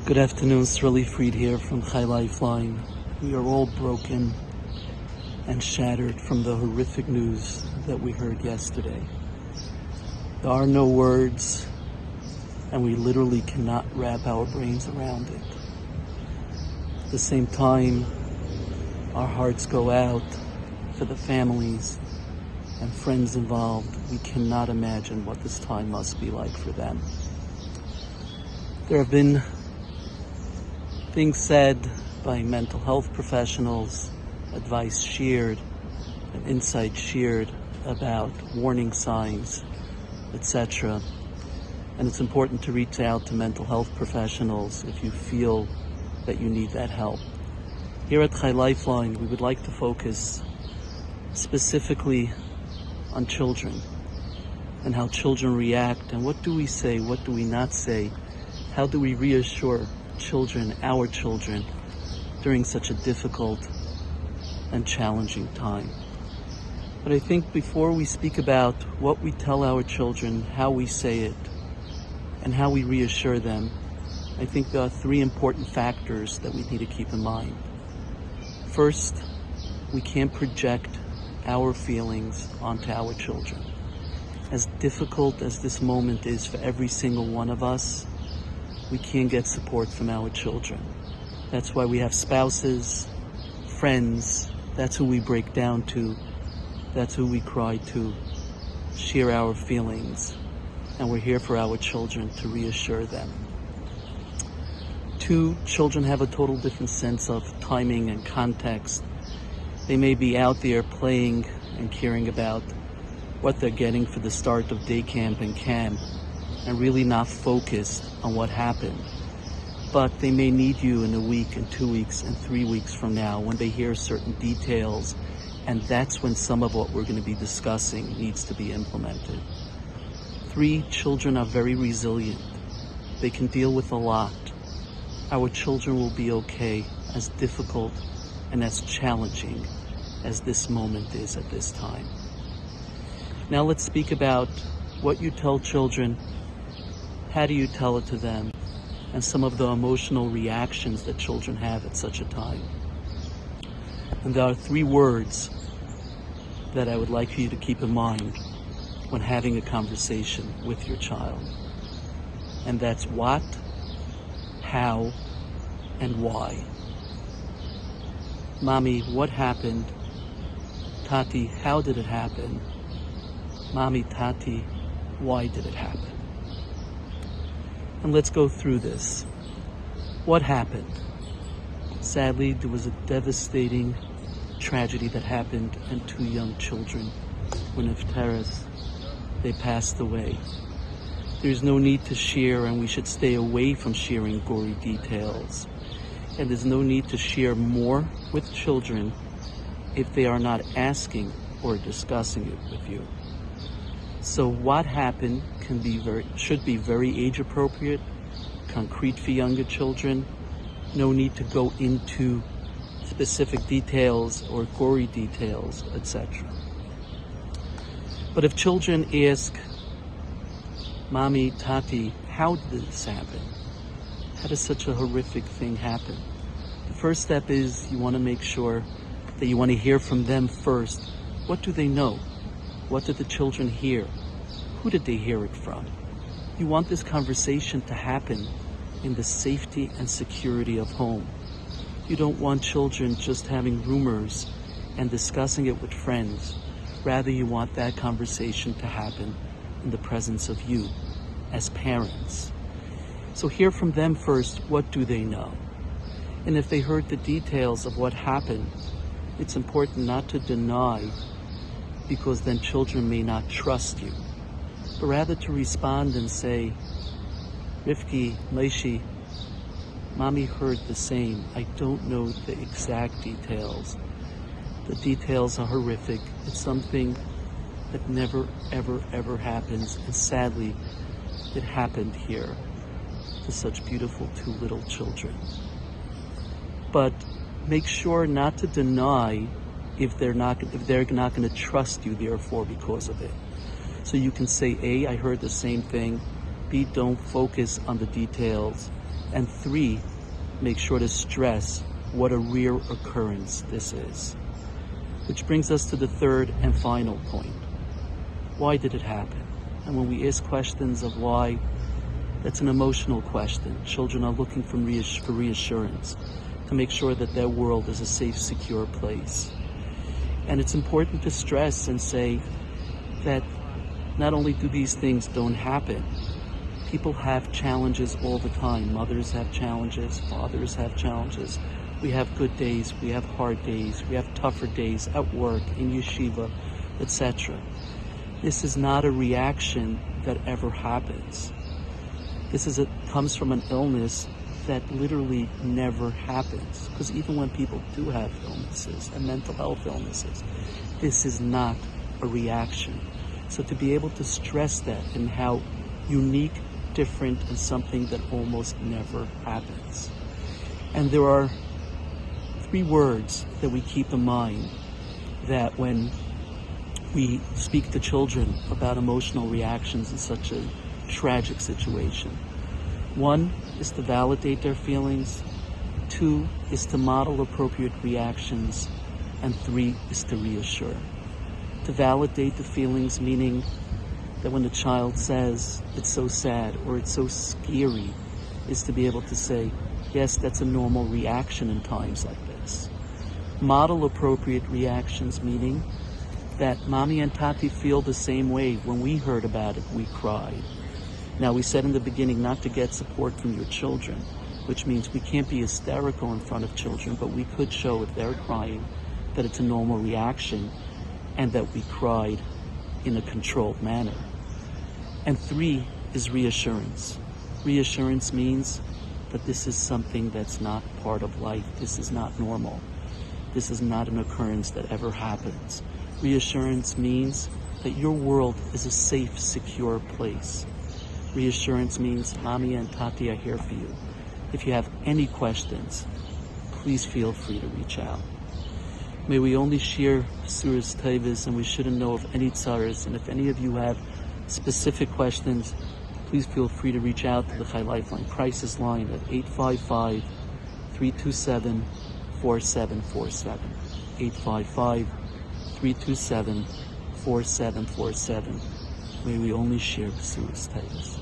Good afternoon, Sruli here from Lifeline. We are all broken and shattered from the horrific news that we heard yesterday. There are no words, and we literally cannot wrap our brains around it. At the same time, our hearts go out for the families and friends involved. We cannot imagine what this time must be like for them. There have been things said by mental health professionals, advice shared, and insight shared about warning signs, etc. And it's important to reach out to mental health professionals if you feel that you need that help. Here at Lifeline, we would like to focus specifically on children and how children react, and what do we say, what do we not say, how do we reassure children, our children, during such a difficult and challenging time. But I think before we speak about what we tell our children, how we say it, and how we reassure them, I think there are three important factors that we need to keep in mind. First, we can't project our feelings onto our children. As difficult as this moment is for every single one of us, we can't get support from our children. That's why we have spouses, friends. That's who we break down to. That's who we cry to, share our feelings, and we're here for our children to reassure them. Two, children have a total different sense of timing and context. They may be out there playing and caring about what they're getting for the start of day camp and camp, and really not focused on what happened. But they may need you in a week and 2 weeks and 3 weeks from now when they hear certain details, and that's when some of what we're going to be discussing needs to be implemented. Three, children are very resilient. They can deal with a lot. Our children will be okay, as difficult and as challenging as this moment is at this time. Now let's speak about what you tell children. How do you tell it to them? And some of the emotional reactions that children have at such a time. And there are three words that I would like for you to keep in mind when having a conversation with your child. And that's what, how, and why. Mommy, what happened? Tati, how did it happen? Mommy, Tati, why did it happen? And let's go through this. What happened? Sadly, there was a devastating tragedy that happened, and two young children, Winifteris, they passed away. There's no need to share, and we should stay away from sharing gory details. And there's no need to share more with children if they are not asking or discussing it with you. So what happened should be very age appropriate, concrete for younger children. No need to go into specific details or gory details, etc. But if children ask, Mommy, Tati, how did this happen? How does such a horrific thing happen? The first step is you want to make sure that you want to hear from them first. What do they know? What did the children hear? Who did they hear it from? You want this conversation to happen in the safety and security of home. You don't want children just having rumors and discussing it with friends. Rather, you want that conversation to happen in the presence of you as parents. So hear from them first. What do they know? And if they heard the details of what happened, it's important not to deny, because then children may not trust you, but rather to respond and say, Rifki, Maishi, Mommy heard the same. I don't know the exact details. The details are horrific. It's something that never, ever, ever happens. And sadly, it happened here to such beautiful two little children. But make sure not to deny if they're not going to trust you, therefore, because of it. So you can say, A, I heard the same thing. B, don't focus on the details. And 3, make sure to stress what a rare occurrence this is. Which brings us to the third and final point. Why did it happen? And when we ask questions of why, that's an emotional question. Children are looking for reassurance, to make sure that their world is a safe, secure place. And it's important to stress and say that not only do these things don't happen, people have challenges all the time. Mothers have challenges, fathers have challenges. We have good days, we have hard days, we have tougher days at work, in yeshiva, etc. This is not a reaction that ever happens. This comes from an illness that literally never happens. Because even when people do have illnesses and mental health illnesses, this is not a reaction. So to be able to stress that and how unique, different, and something that almost never happens. And there are 3 words that we keep in mind that when we speak to children about emotional reactions in such a tragic situation. 1 is to validate their feelings, 2 is to model appropriate reactions, and 3 is to reassure. To validate the feelings, meaning that when the child says it's so sad or it's so scary, is to be able to say, yes, that's a normal reaction in times like this. Model appropriate reactions, meaning that mommy and tati feel the same way. When we heard about it, we cried. Now, we said in the beginning not to get support from your children, which means we can't be hysterical in front of children, but we could show if they're crying that it's a normal reaction and that we cried in a controlled manner. And 3 is reassurance. Reassurance means that this is something that's not part of life. This is not normal. This is not an occurrence that ever happens. Reassurance means that your world is a safe, secure place. Reassurance means mommy and tati are here for you. If you have any questions, please feel free to reach out. May we only share Suras Tavis, and we shouldn't know of any tzaras. And if any of you have specific questions, please feel free to reach out to the Chai Lifeline crisis line at 855-327-4747. 855-327-4747. May we only share Suras Tavis.